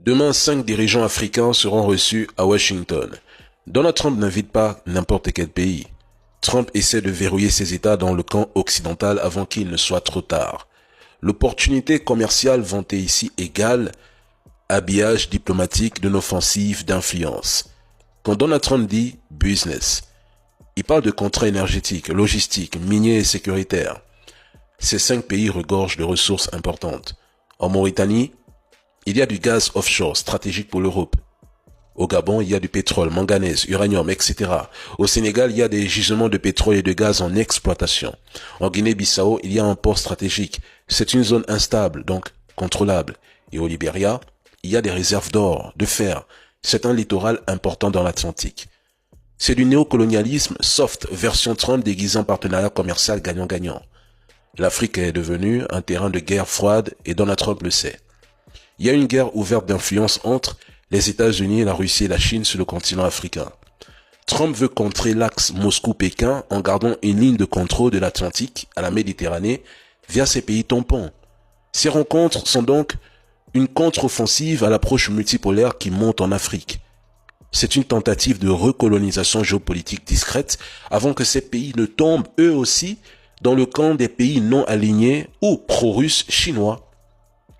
Demain, 5 dirigeants africains seront reçus à Washington. Donald Trump n'invite pas n'importe quel pays. Trump essaie de verrouiller ses États dans le camp occidental avant qu'il ne soit trop tard. L'opportunité commerciale vantée ici égale habillage diplomatique d'une offensive d'influence. Quand Donald Trump dit « business », il parle de contrats énergétiques, logistiques, miniers et sécuritaires. Ces 5 pays regorgent de ressources importantes. En Mauritanie, il y a du gaz offshore stratégique pour l'Europe. Au Gabon, il y a du pétrole, manganèse, uranium, etc. Au Sénégal, il y a des gisements de pétrole et de gaz en exploitation. En Guinée-Bissau, il y a un port stratégique. C'est une zone instable, donc contrôlable. Et au Libéria, il y a des réserves d'or, de fer. C'est un littoral important dans l'Atlantique. C'est du néocolonialisme soft, version Trump déguisé en partenariat commercial gagnant-gagnant. L'Afrique est devenue un terrain de guerre froide et Donald Trump le sait. Il y a une guerre ouverte d'influence entre les États-Unis, la Russie et la Chine sur le continent africain. Trump veut contrer l'axe Moscou-Pékin en gardant une ligne de contrôle de l'Atlantique à la Méditerranée via ses pays tampons. Ces rencontres sont donc une contre-offensive à l'approche multipolaire qui monte en Afrique. C'est une tentative de recolonisation géopolitique discrète avant que ces pays ne tombent eux aussi dans le camp des pays non alignés ou pro-russes chinois.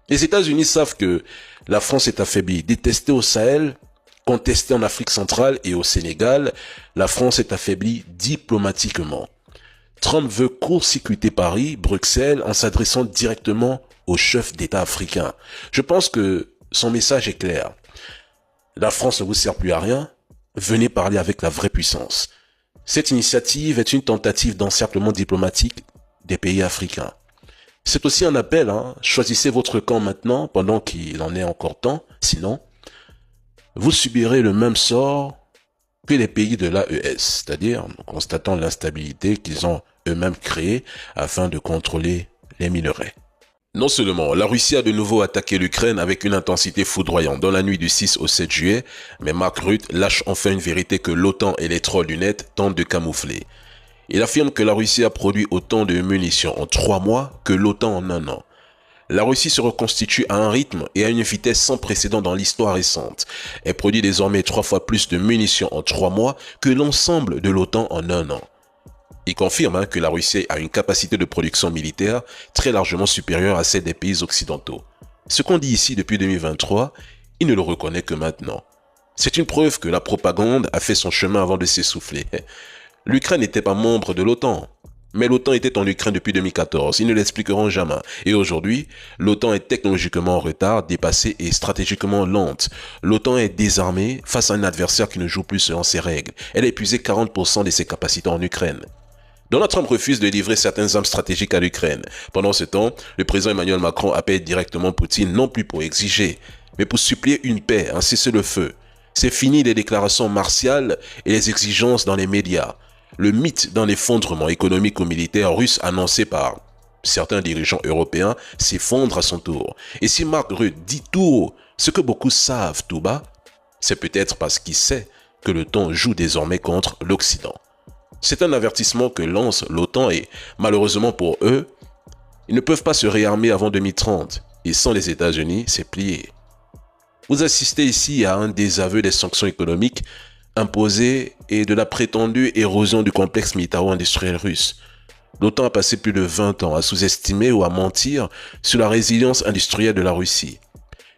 Les États-Unis savent que la France est affaiblie, détestée au Sahel, contestée en Afrique centrale et au Sénégal, la France est affaiblie diplomatiquement. Trump veut court-circuiter Paris, Bruxelles, en s'adressant directement aux chefs d'État africains. Je pense que son message est clair. La France ne vous sert plus à rien, venez parler avec la vraie puissance. Cette initiative est une tentative d'encerclement diplomatique des pays africains. C'est aussi un appel, choisissez votre camp maintenant pendant qu'il en est encore temps, sinon vous subirez le même sort que les pays de l'AES, c'est-à-dire constatant l'instabilité qu'ils ont eux-mêmes créée afin de contrôler les minerais. Non seulement la Russie a de nouveau attaqué l'Ukraine avec une intensité foudroyante dans la nuit du 6 au 7 juillet, mais Mark Rutte lâche enfin une vérité que l'OTAN et les trolls du net tentent de camoufler. Il affirme que la Russie a produit autant de munitions en 3 mois que l'OTAN en 1 an. La Russie se reconstitue à un rythme et à une vitesse sans précédent dans l'histoire récente. Elle produit désormais 3 fois plus de munitions en 3 mois que l'ensemble de l'OTAN en 1 an. Il confirme que la Russie a une capacité de production militaire très largement supérieure à celle des pays occidentaux. Ce qu'on dit ici depuis 2023, il ne le reconnaît que maintenant. C'est une preuve que la propagande a fait son chemin avant de s'essouffler. L'Ukraine n'était pas membre de l'OTAN, mais l'OTAN était en Ukraine depuis 2014, ils ne l'expliqueront jamais. Et aujourd'hui, l'OTAN est technologiquement en retard, dépassée et stratégiquement lente. L'OTAN est désarmée face à un adversaire qui ne joue plus selon ses règles. Elle a épuisé 40% de ses capacités en Ukraine. Donald Trump refuse de livrer certaines armes stratégiques à l'Ukraine. Pendant ce temps, le président Emmanuel Macron appelle directement Poutine non plus pour exiger, mais pour supplier une paix, un cessez-le-feu. C'est fini les déclarations martiales et les exigences dans les médias. Le mythe d'un effondrement économique ou militaire russe annoncé par certains dirigeants européens s'effondre à son tour. Et si Mark Rutte dit tout haut ce que beaucoup savent tout bas, c'est peut-être parce qu'il sait que le temps joue désormais contre l'Occident. C'est un avertissement que lance l'OTAN et, malheureusement pour eux, ils ne peuvent pas se réarmer avant 2030. Et sans les États-Unis, c'est plié. Vous assistez ici à un désaveu des sanctions économiques imposées et de la prétendue érosion du complexe militaro-industriel russe. L'OTAN a passé plus de 20 ans à sous-estimer ou à mentir sur la résilience industrielle de la Russie.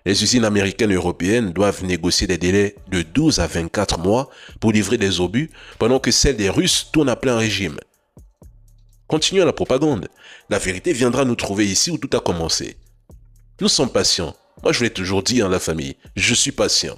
Les usines américaines et européennes doivent négocier des délais de 12 à 24 mois pour livrer des obus, pendant que celles des Russes tournent à plein régime. Continuons la propagande. La vérité viendra nous trouver ici où tout a commencé. Nous sommes patients. Moi, je l'ai toujours dit la famille, je suis patient.